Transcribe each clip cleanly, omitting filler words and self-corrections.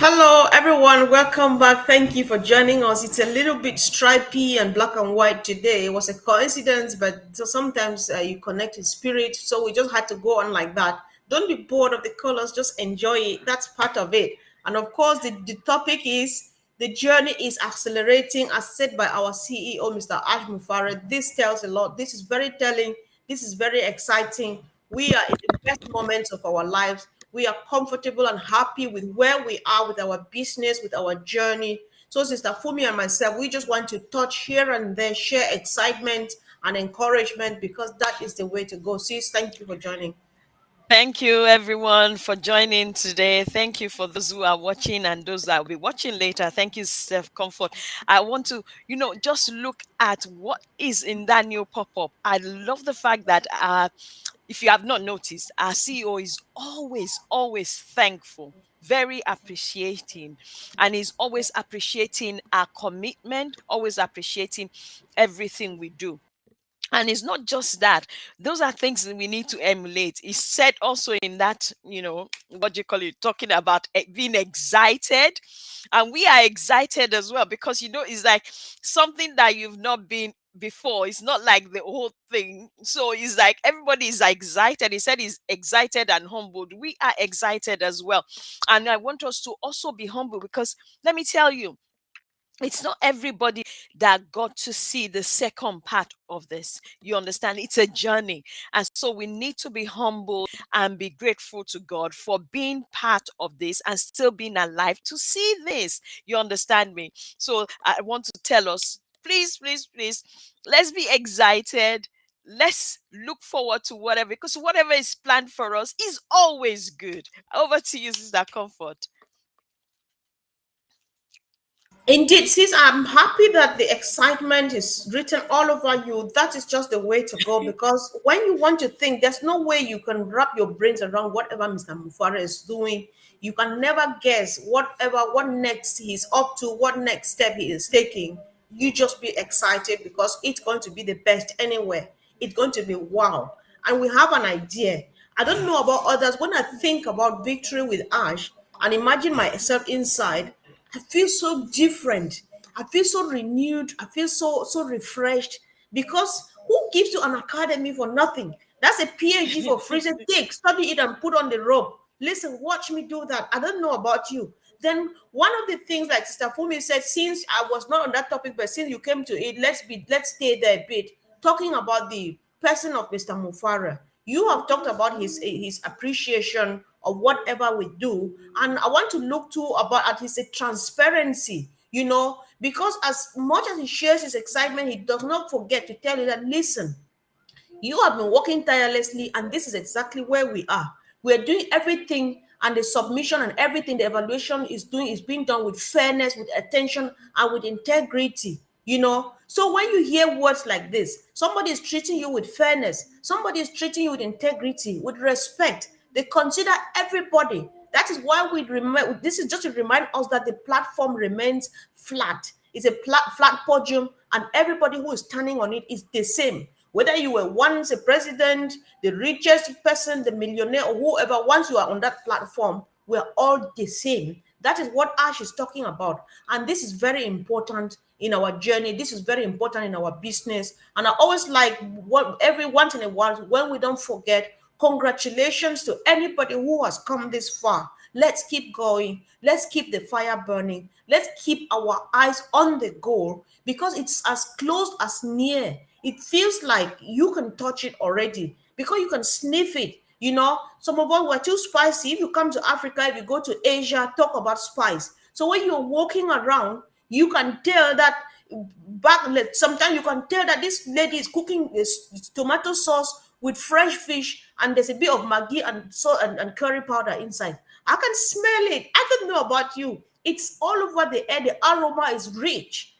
Hello, everyone. Welcome back. Thank you for joining us. It's a little bit stripy and black and white today. It was a coincidence, but sometimes you connect with spirit. So we just had to go on like that. Don't be bored of the colors. Just enjoy it. That's part of it. And of course, the topic is the journey is accelerating, as said by our CEO, Mr. Ash Mufareh. This tells a lot. This is very telling. This is very exciting. We are in the best moments of our lives. We are comfortable and happy with where we are with our business, with our journey. So, Sister Fumi and myself, we just want to touch here and there, share excitement and encouragement because that is the way to go. Sis, thank you for joining. Thank you, everyone, for joining today. Thank you for those who are watching and those that will be watching later. Thank you, Steph Comfort. I want to, just look at what is in that new pop up. I love the fact that, if you have not noticed, our CEO is always thankful, very appreciating, and is always appreciating our commitment, always appreciating everything we do. And it's not just that, those are things that we need to emulate. It's said also in that, what do you call it, talking about being excited. And we are excited as well because, it's like something that you've not been before. It's not like the whole thing. So it's like everybody is excited. He said he's excited and humbled. We are excited as well. And I want us to also be humble because let me tell you, it's not everybody that got to see the second part of this. You understand? It's a journey. And so we need to be humble and be grateful to God for being part of this and still being alive to see this. You understand me? So I want to tell us, please, let's be excited. Let's look forward to whatever, because whatever is planned for us is always good. Over to you, Sister Comfort. Indeed, sis, I'm happy that the excitement is written all over you. That is just the way to go because when you want to think, there's no way you can wrap your brains around whatever Mr. Mufareh is doing. You can never guess what next he's up to, what next step he is taking. You just be excited because it's going to be the best anywhere. It's going to be wow. And we have an idea. I don't know about others. When I think about victory with Ash and imagine myself inside, I feel so different. I feel so renewed. I feel so refreshed because who gives you an academy for nothing? That's a PhD for free. Say, take, study it, and put on the rope. Listen, watch me do that. I don't know about you. Then one of the things, like Sister Fumi said, since I was not on that topic, but since you came to it, let's stay there a bit. Talking about the person of Mr. Mufareh. You have talked about his appreciation of whatever we do, and I want to look to about at his transparency. Because as much as he shares his excitement, he does not forget to tell you that listen, you have been working tirelessly, and this is exactly where we are. We're doing everything, and the submission and everything, the evaluation is being done with fairness, with attention, and with integrity. So when you hear words like this, somebody is treating you with fairness, somebody is treating you with integrity, with respect. They consider everybody. That is why we remember. This is just to remind us that the platform remains flat. It's a flat podium, and everybody who is standing on it is the same. Whether you were once a president, the richest person, the millionaire, or whoever, once you are on that platform, we're all the same. That is what Ash is talking about. And this is very important in our journey. This is very important in our business. And I always like what every once in a while, when we don't forget, congratulations to anybody who has come this far. Let's keep going. Let's keep the fire burning. Let's keep our eyes on the goal because it's as close as near. It feels like you can touch it already because you can sniff it. Some of us were too spicy. If you come to Africa, if you go to Asia, talk about spice. So when you're walking around, you can tell that sometimes you can tell that this lady is cooking this tomato sauce with fresh fish, and there's a bit of maggi and salt and curry powder inside. I can smell it. I don't know about you. It's all over the air. The aroma is rich.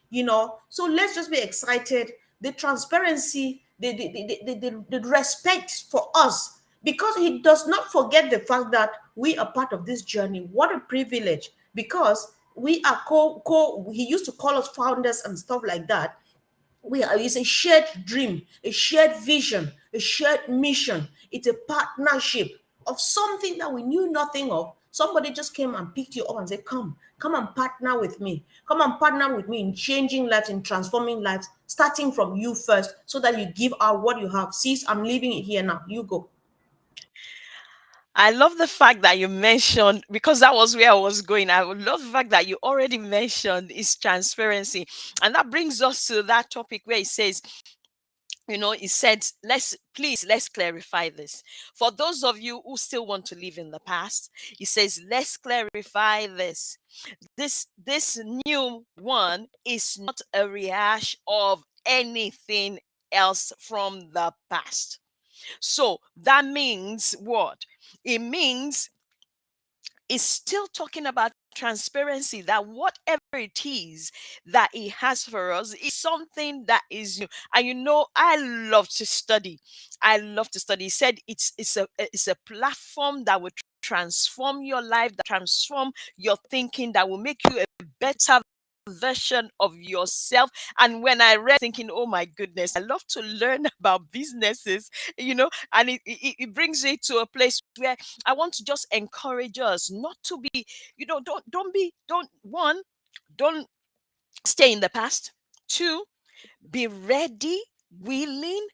So let's just be excited. The transparency, the respect for us, because he does not forget the fact that we are part of this journey. What a privilege, because we are he used to call us founders and stuff like that. It's a shared dream, a shared vision, a shared mission. It's a partnership of something that we knew nothing of. Somebody just came and picked you up and said, come and partner with me. Come and partner with me in changing lives, in transforming lives, starting from you first, so that you give out what you have. Sis, I'm leaving it here now. You go. I love the fact that you mentioned, because that was where I was going. I would love the fact that you already mentioned is transparency. And that brings us to that topic where it says, it said, let's clarify this. For those of you who still want to live in the past, it says, let's clarify this. This new one is not a rehash of anything else from the past. So that means what? It means is still talking about transparency, that whatever it is that he has for us is something that is new. And I love to study. He said it's a platform that will transform your life, that transform your thinking, that will make you a better version of yourself. And when I read, thinking, oh my goodness, I love to learn about businesses, and it brings me to a place where I want to just encourage us not to be, don't stay in the past. Two, be ready, willing.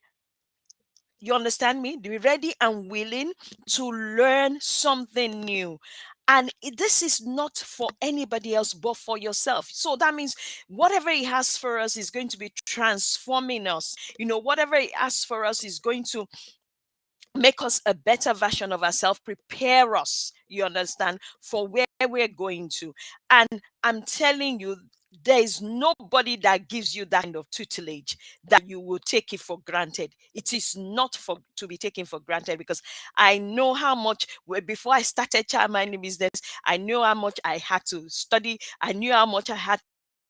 You understand me? Be ready and willing to learn something new. And this is not for anybody else but for yourself. So that means whatever he has for us is going to be transforming us. Whatever he has for us is going to make us a better version of ourselves, prepare us, you understand, for where we're going to. And I'm telling you, there is nobody that gives you that kind of tutelage that you will take it for granted. It is not for to be taken for granted, because I know how much before I started child minding business, I knew how much I had to study. I knew how much I had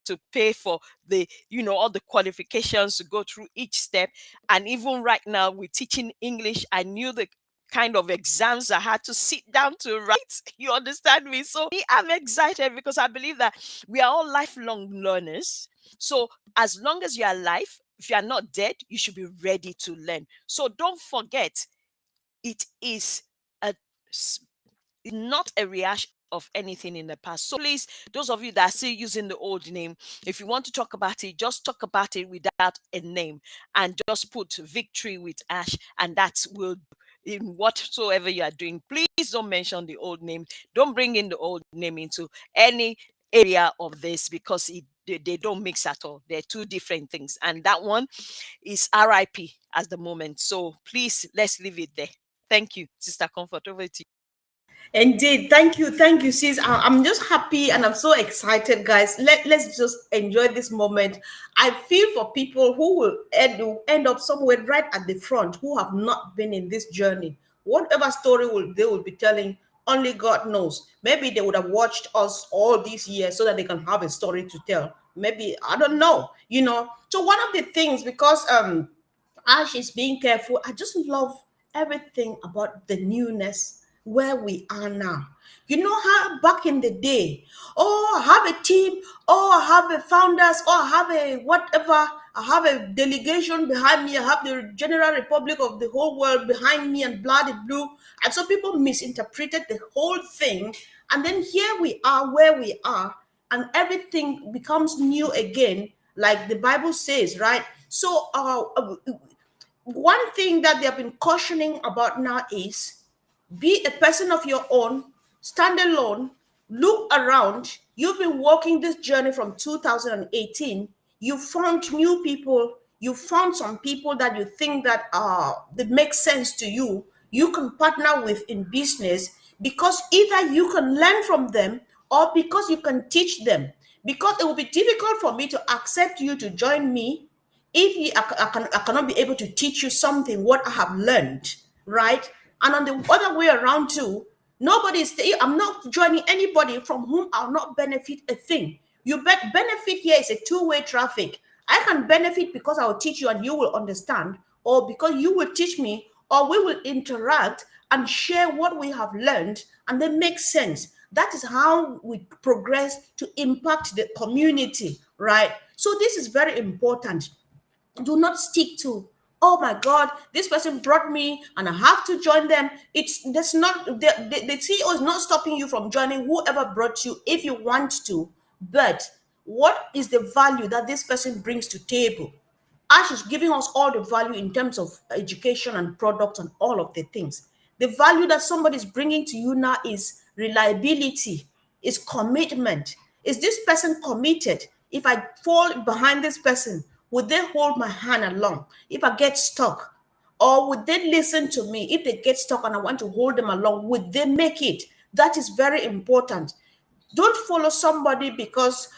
to pay for all the qualifications to go through each step. And even right now with teaching English, I knew the kind of exams I had to sit down to write. You understand me? So I'm excited because I believe that we are all lifelong learners. So as long as you're alive, if you are not dead, you should be ready to learn. So don't forget, it is a not a rehash of anything in the past. So please, those of you that are still using the old name, if you want to talk about it, just talk about it without a name and just put victory with ash, and that will in whatsoever you are doing. Please don't mention the old name. Don't bring in the old name into any area of this, because they don't mix at all. They're two different things. And that one is RIP at the moment. So please, let's leave it there. Thank you, Sister Comfort. Over to you. Indeed. Thank you, sis. I'm just happy and I'm so excited, guys. Let's just enjoy this moment. I feel for people who will end up somewhere right at the front, who have not been in this journey. Whatever story they will be telling, only God knows. Maybe they would have watched us all these years so that they can have a story to tell. Maybe, I don't know. So one of the things, because Ash is being careful, I just love everything about the newness where we are now. You know how back in the day, oh, I have a team, oh, I have a founders, oh, I have a whatever, I have a delegation behind me, I have the General Republic of the whole world behind me and bloody blue. And so people misinterpreted the whole thing. And then here we are where we are, and everything becomes new again, like the Bible says, right? So one thing that they have been cautioning about now is be a person of your own, stand alone, look around. You've been walking this journey from 2018. You found new people. You found some people that you think that make sense to you. You can partner with in business, because either you can learn from them or because you can teach them. Because it will be difficult for me to accept you to join me if I cannot be able to teach you something what I have learned, right? And on the other way around too, I'm not joining anybody from whom I'll not benefit a thing. You bet benefit here is a two-way traffic. I can benefit because I will teach you and you will understand, or because you will teach me, or we will interact and share what we have learned, and then make sense. That is how we progress to impact the community, right? So this is very important. Do not stick to, oh my God, this person brought me and I have to join them. That's not the CEO is not stopping you from joining whoever brought you if you want to. But what is the value that this person brings to table? Ash is giving us all the value in terms of education and product and all of the things. The value that somebody is bringing to you now is reliability, is commitment. Is this person committed? If I fall behind this person, would they hold my hand along? If I get stuck, or would they listen to me? If they get stuck and I want to hold them along, would they make it? That is very important. Don't follow somebody because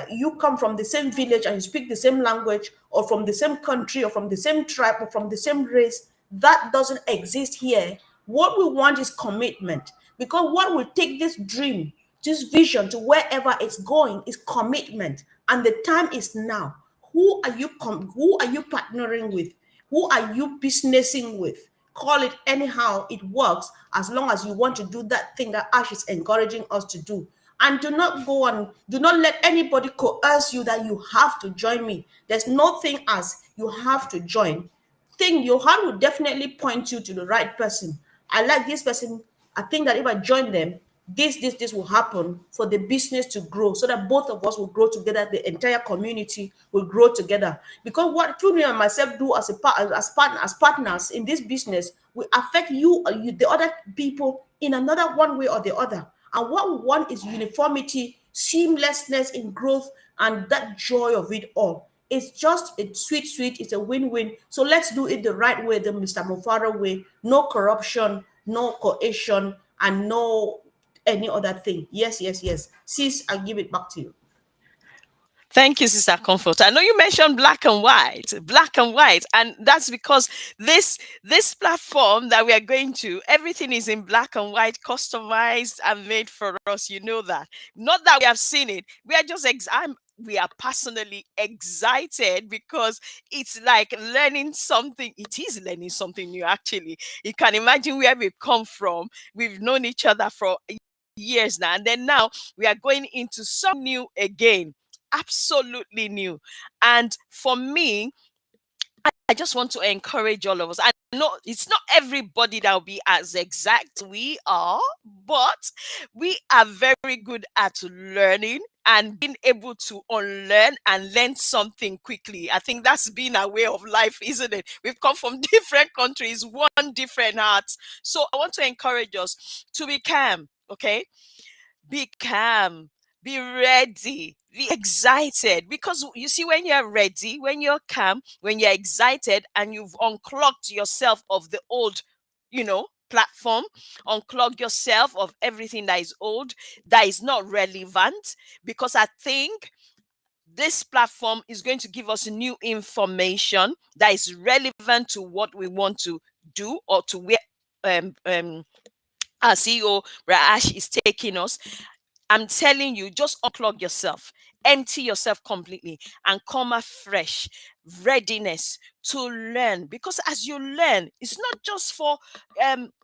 you come from the same village and you speak the same language, or from the same country, or from the same tribe, or from the same race. That doesn't exist here. What we want is commitment, because what will take this dream, this vision to wherever it's going is commitment, and the time is now. Who are you partnering with? Who are you businessing with? Call it anyhow, it works as long as you want to do that thing that Ash is encouraging us to do. And do not let anybody coerce you that you have to join me. There's no thing as you have to join. Thing your hand will definitely point you to the right person. I like this person. I think that if I join them, this will happen for the business to grow, so that both of us will grow together, the entire community will grow together. Because what Tuni and myself do as partners in this business will affect you, the other people, in another one way or the other. And what we want is uniformity, seamlessness in growth, and that joy of it all. It's just a sweet, it's a win-win. So let's do it the right way, the Mr. Mufareh way. No corruption, no coercion, and no any other thing. Yes, yes, yes. Sis, I'll give it back to you. Thank you, Sister Comfort. I know you mentioned black and white, and that's because this platform that we are going to, everything is in black and white, customized and made for us. You know that. Not that we have seen it. We are just we are personally excited because it's like learning something. It is learning something new, actually. You can imagine where we've come from. We've known each other for years now, and then now we are going into something new again, absolutely new. And for me, I just want to encourage all of us. I know it's not everybody that will be as exact we are, but we are very good at learning and being able to unlearn and learn something quickly. I think that's been our way of life, isn't it? We've come from different countries, one different hearts. So I want to encourage us to be calm, okay? Be calm, be ready, be excited. Because you see, when you're ready, when you're calm, when you're excited, and you've unclogged yourself of the old, platform, unclog yourself of everything that is old, that is not relevant. Because I think this platform is going to give us new information that is relevant to what we want to do, or to where our CEO Raash is taking us. I'm telling you, just unclog yourself, empty yourself completely, and come afresh. Readiness to learn, because as you learn, it's not just for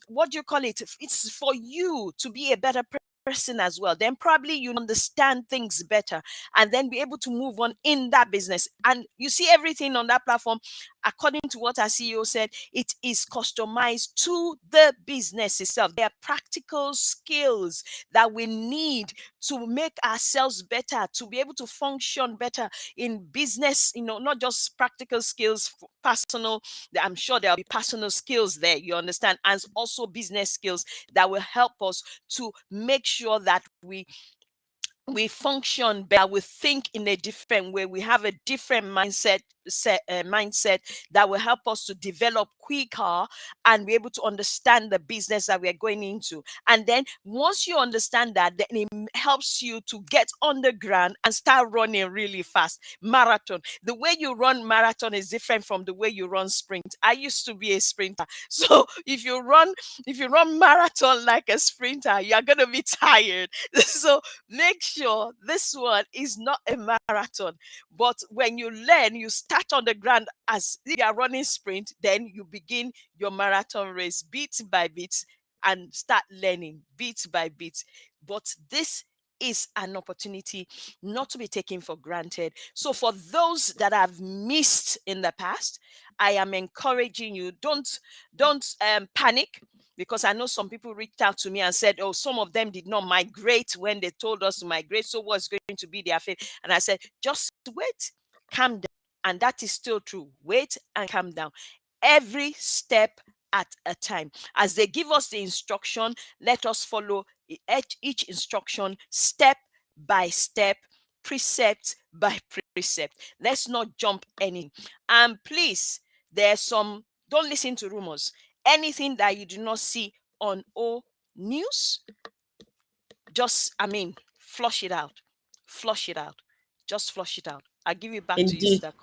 what do you call it? It's for you to be a better person as well. Then probably you understand things better, and then be able to move on in that business. And you see everything on that platform, according to what our CEO said, it is customized to the business itself. There are practical skills that we need to make ourselves better, to be able to function better in business, not just practical skills, personal. I'm sure there'll be personal skills there, you understand, and also business skills that will help us to make sure that we function better, we think in a different way, we have a different mindset that will help us to develop quicker and be able to understand the business that we are going into. And then once you understand that, then it helps you to get on the ground and start running really fast. Marathon. The way you run marathon is different from the way you run sprint. I used to be a sprinter. So if you run marathon like a sprinter, you're gonna be tired. So make sure this one is not a marathon. But when you learn, you start on the ground as if you are running sprint, then you begin your marathon race bit by bit and start learning bit by bit. But this is an opportunity not to be taken for granted. So for those that have missed in the past, I am encouraging you, don't panic, because I know some people reached out to me and said, oh, some of them did not migrate when they told us to migrate. So what's going to be their fate? And I said, just wait, calm down. And that is still true. Wait and calm down. Every step at a time. As they give us the instruction, let us follow each instruction step by step, precept by precept. Let's not jump any. And please, there's some, don't listen to rumors. Anything that you do not see on O News, just, I mean, flush it out. Flush it out. Just flush it out. I'll give it back to you, Indeed. Sister.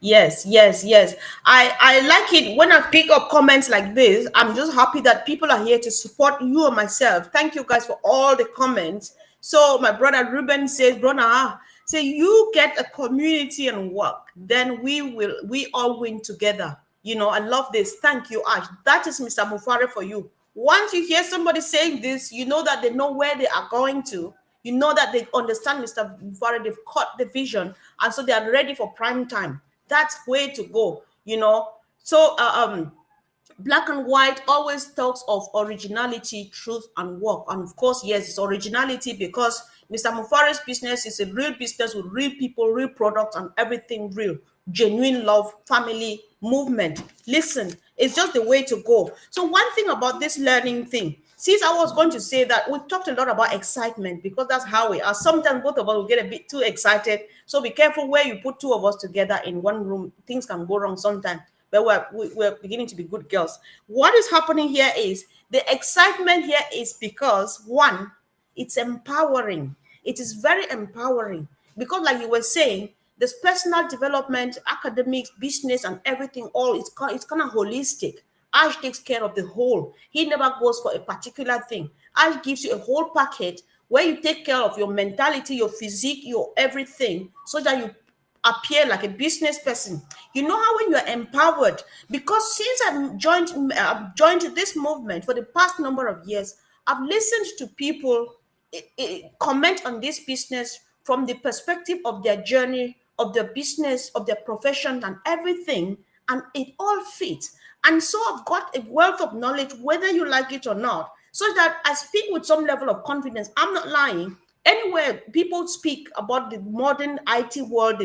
Yes, yes, yes. I like it when I pick up comments like this. I'm just happy that people are here to support you and myself. Thank you guys for all the comments. So my brother Ruben says, brother, say you get a community and work, then we all win together. You know, I love this. Thank you, Ash. That is Mr. Mufareh for you. Once you hear somebody saying this, you know that they know where they are going to. You know that they understand Mr. Mufareh, they've caught the vision, and so they are ready for prime time. That's way to go, you know. So Black and White always talks of originality, truth, and work. And of course, yes, it's originality because Mr. Mufareh's business is a real business with real people, real products, and everything real. Genuine love, family, movement. Listen, it's just the way to go. So, one thing about this learning thing, since I was going to say that we talked a lot about excitement because that's how we are. Sometimes both of us will get a bit too excited. So, be careful where you put two of us together in one room. Things can go wrong sometimes, but we're beginning to be good girls. What is happening here is the excitement here is because one, it's empowering. It is very empowering because, like you were saying, this personal development, academics, business, and everything, all it's kind of holistic. Ash takes care of the whole. He never goes for a particular thing. Ash gives you a whole packet where you take care of your mentality, your physique, your everything, so that you appear like a business person. You know how when you are empowered, because since I've joined this movement for the past number of years, I've listened to people comment on this business from the perspective of their journey, of their business, of their profession, and everything, and it all fits. And so I've got a wealth of knowledge, whether you like it or not, so that I speak with some level of confidence. I'm not lying. Anywhere people speak about the modern IT world,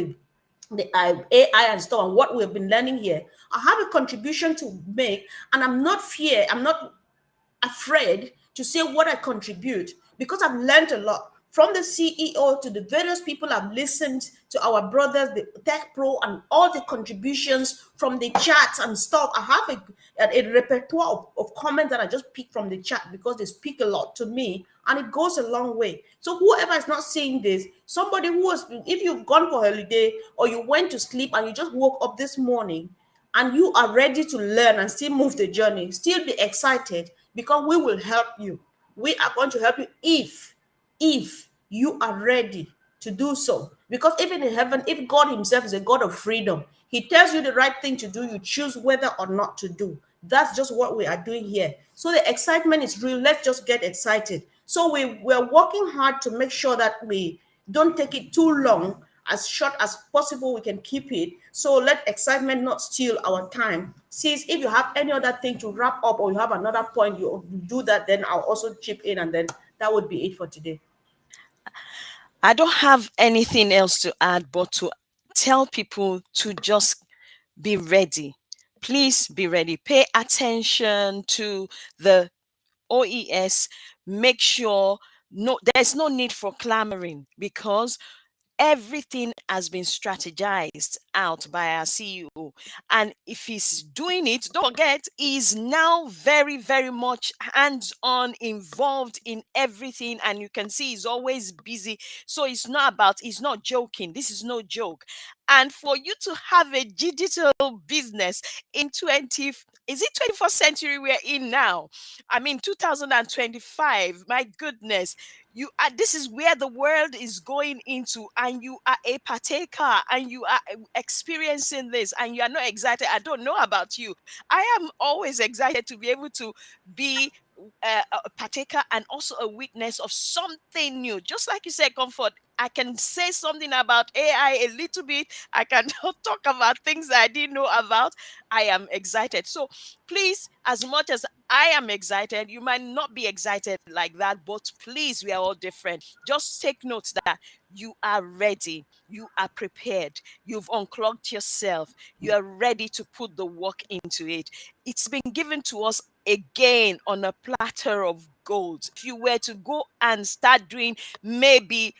the AI and stuff, and what we've been learning here, I have a contribution to make, and I'm not afraid to say what I contribute because I've learned a lot from the CEO to the various people I've listened to, our brothers, the Tech Pro, and all the contributions from the chats and stuff. I have a repertoire of comments that I just pick from the chat because they speak a lot to me and it goes a long way. So, whoever is not seeing this, somebody who was, if you've gone for holiday or you went to sleep and you just woke up this morning and you are ready to learn and still move the journey, still be excited because we will help you. We are going to help you if you are ready to do so. Because even in heaven, if God Himself is a God of freedom, He tells you the right thing to do, you choose whether or not to do. That's just what we are doing here. So the excitement is real. Let's just get excited. So we're working hard to make sure that we don't take it too long. As short as possible, we can keep it. So let excitement not steal our time. Sis, if you have any other thing to wrap up or you have another point, you do that, then I'll also chip in and then that would be it for today. I don't have anything else to add but to tell people to just be ready. Please be ready. Pay attention to the OES. Make sure there's no need for clamoring because everything has been strategized out by our CEO. And if he's doing it, don't forget, he's now very, very much hands on, involved in everything. And you can see he's always busy. So he's not joking. This is no joke. And for you to have a digital business in 20, is it 21st century we're in now? I mean, 2025, my goodness, you are, this is where the world is going into, and you are a partaker and you are experiencing this and you are not excited. I don't know about you. I am always excited to be able to be a partaker and also a witness of something new. Just like you said, Comfort, I can say something about AI a little bit. I can talk about things that I didn't know about. I am excited. So please, as much as I am excited, you might not be excited like that, but please, we are all different. Just take note that you are ready, you are prepared, you've unclogged yourself, you are ready to put the work into it. It's been given to us again on a platter of gold. If you were to go and start doing maybe,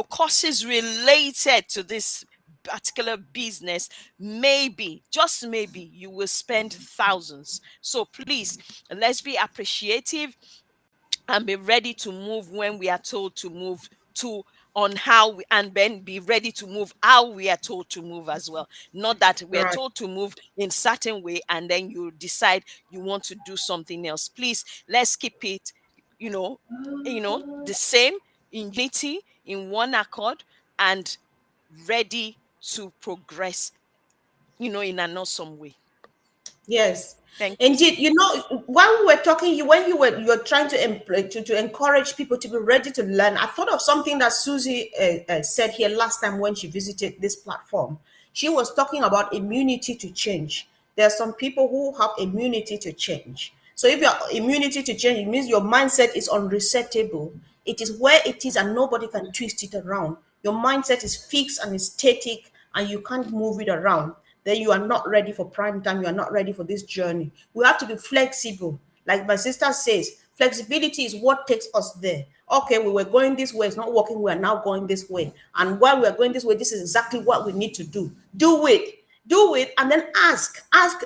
courses related to this particular business, maybe, just maybe, you will spend thousands. So please, let's be appreciative and be ready to move when we are told to move, to on how we, and then be ready to move how we are told to move as well. Not that we are Right. told to move in certain way and then you decide you want to do something else. Please, let's keep it, you know the same, in unity, in one accord, and ready to progress, in an awesome way. Yes, Thank you. indeed. While we were talking, when you're trying to, to encourage people to be ready to learn, I thought of something that Susie said here last time when she visited this platform. She was talking about immunity to change. There are some people who have immunity to change. So if your immunity to change, it means your mindset is unresettable. It is where it is, and nobody can twist it around. Your mindset is fixed and is static, and you can't move it around. Then you are not ready for prime time. You are not ready for this journey. We have to be flexible. Like my sister says, flexibility is what takes us there. Okay, we were going this way, it's not working. We are now going this way. And while we are going this way, this is exactly what we need to do. Do it. Do it, and then ask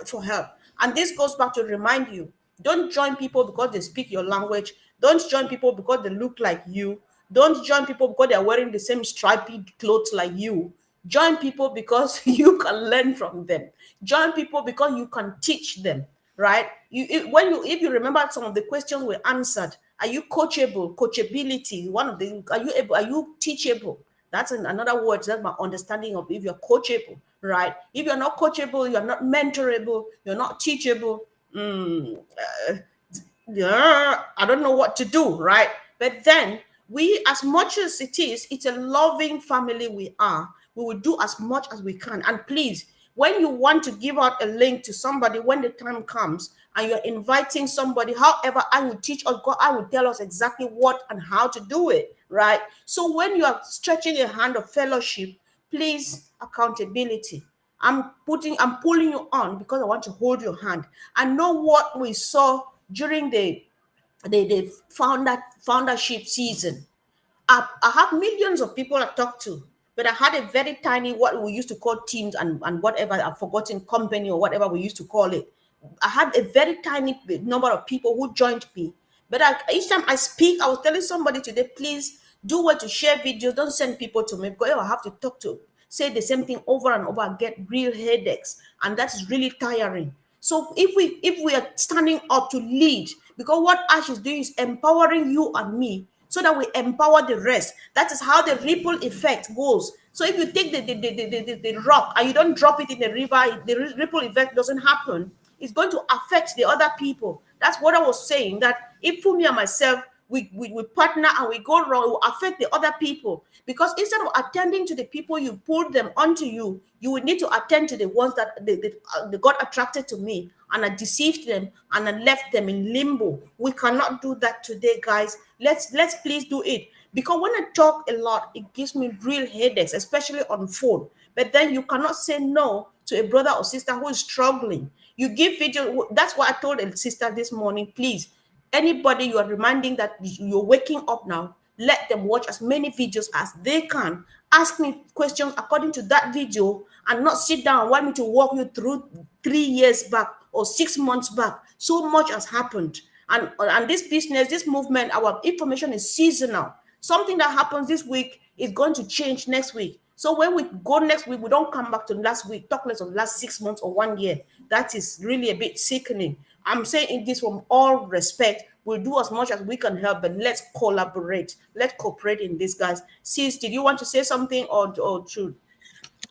for help. And this goes back to remind you, don't join people because they speak your language. Don't join people because they look like you. Don't join people because they're wearing the same stripy clothes like you. Join people because you can learn from them. Join people because you can teach them, right? If you remember some of the questions we answered, are you coachable? Coachability, one of the, are you teachable? That's another word. That's my understanding of if you're coachable, right? If you're not coachable, you're not mentorable, you're not teachable. Yeah, I don't know what to do, right? But then we, as much as it's a loving family we are, we will do as much as we can. And please, when you want to give out a link to somebody, when the time comes and you're inviting somebody, however, I will teach us, God, I will tell us exactly what and how to do it, right? So when you are stretching a hand of fellowship, please, accountability. I'm pulling you on because I want to hold your hand. I know what we saw during the foundership season. I have millions of people I talk to, but I had a very tiny, what we used to call teams and whatever, I've forgotten, company or whatever we used to call it. I had a very tiny number of people who joined me. But each time I speak, I was telling somebody today, please do what to share videos. Don't send people to me because I have to talk to, say the same thing over and over, and get real headaches. And that's really tiring. So if we are standing up to lead, because what Ash is doing is empowering you and me so that we empower the rest. That is how the ripple effect goes. So if you take the rock and you don't drop it in the river, the ripple effect doesn't happen. It's going to affect the other people. That's what I was saying, that if Fumi and myself, we partner and we go wrong, it will affect the other people. Because instead of attending to the people you pulled them onto you, you would need to attend to the ones that they got attracted to me, and I deceived them and I left them in limbo. We cannot do that today, guys. Let's please do it. Because when I talk a lot, it gives me real headaches, especially on phone. But then you cannot say no to a brother or sister who is struggling. You give video. That's what I told a sister this morning. Please, anybody you are reminding that you're waking up now, let them watch as many videos as they can. Ask me questions according to that video, and not sit down and want me to walk you through 3 years back or 6 months back. So much has happened. And this business, this movement, our information is seasonal. Something that happens this week is going to change next week. So when we go next week, we don't come back to last week, talk less of last 6 months or 1 year. That is really a bit sickening. I'm saying this from all respect. We'll do as much as we can help, but let's collaborate. Let's cooperate in this, guys. Sis, did you want to say something or should?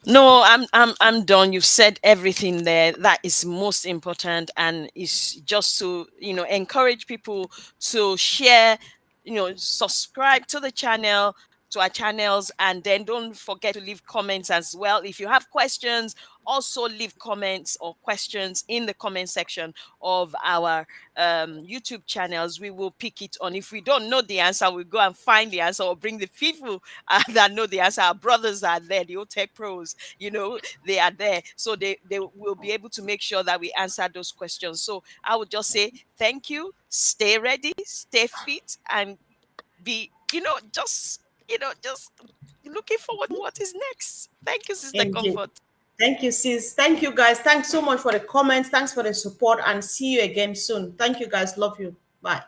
No, I'm done. You've said everything there. That is most important, and is just to encourage people to share, subscribe to the channel, to our channels, and then don't forget to leave comments as well. If you have questions, also leave comments or questions in the comment section of our YouTube channels. We will pick it on. If we don't know the answer, we'll go and find the answer or bring the people that know the answer. Our brothers are there, the old tech pros, they are there, so they will be able to make sure that we answer those questions. So I would just say thank you, stay ready, stay fit, and be just looking forward to what is next. Thank you, Sister Indeed. Comfort. Thank you, sis. Thank you, guys. Thanks so much for the comments. Thanks for the support, and see you again soon. Thank you, guys. Love you. Bye.